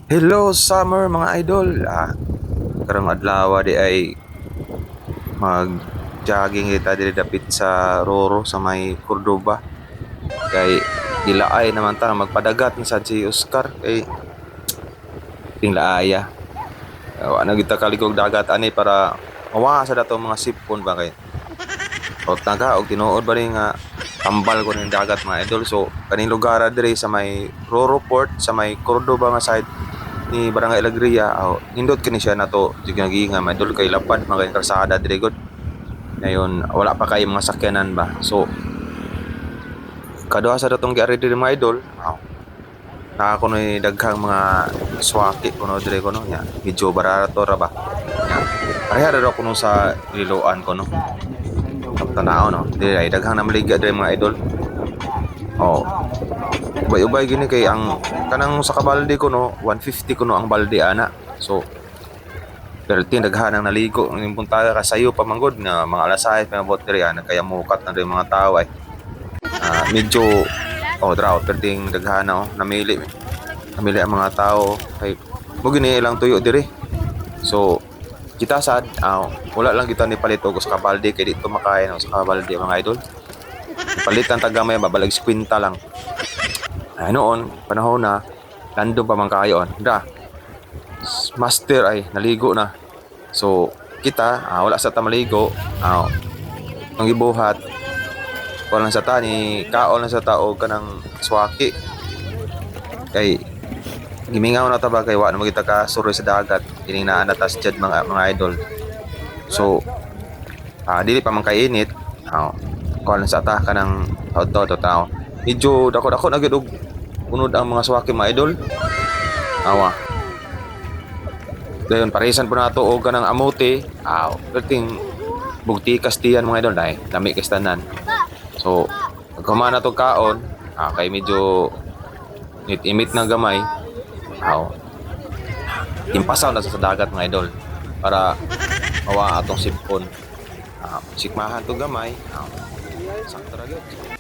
Hello summer mga idol. Karong adlaw di ay mag-jogging kita diri dapit sa Roro sa may Cordoba. Kay gilaay naman ta magpadagat ni sa si Oscar kay ting laaya. Ano kita kaligog dagat ani para mawa sa dato mga sipon ba kay. O taga og tinuod ba rin nga tambal ko ning dagat mga idol. So kaning lugar diri sa may Roro Port sa may Cordoba nga side ni Barangay Alegria nindot kini siya nato giginga madol kay lapad mga kalsada dire gud ngayon wala pa kay mga sakyanan ba so kaduha sa datong giari dire mga idol na kuno daghang mga swaki kuno dire kuno nya medyo barato ra ba nya pareha ra kuno sa liloan kuno tanaw no dire ay daghang namaliga dire mga idol. oh Ubay-ubay gini kay ang kanang sa kabalde ko no 150 ko no ang balde ana. So pero tinaghan ang naligo ng punta ka sayo pamanggod nga mga alas 6 mga boteri ana kaya mukat na rin mga tao ay medyo draw perting daghan na namili ang mga tao kay mo gini ilang tuyo diri. So kita sad wala lang kita ni palito ko sa kabalde kay dito makain sa kabalde mga idol. Palitan tagamay babalag 50 lang. Noon, panahon na, nandun pa man kayon. Master ay naligo na. So, kita, wala sa tamaligo. Ang ibuhat, wala sa tani, kaon lang sa tao kanang swaki. Kay, gimingaw na taba kay wala na magita ka suroy sa dagat. Kining naa natas dyan mga idol. So, dili pa man kainit. Kuha lang sa ta kanang tao. Medyo dako-dako na gid og unod ang mga swaki mga idol. Dayon parisan po nato og kanang amote. Perting bugti kastiyan mga idol dai lami kay tanan. So pagkama na to kaon, kay medyo imit na gamay. Timpasaw na sa dagat mga idol para mawa atong sipon. Sikmahan to gamay. Sakto ra gyud.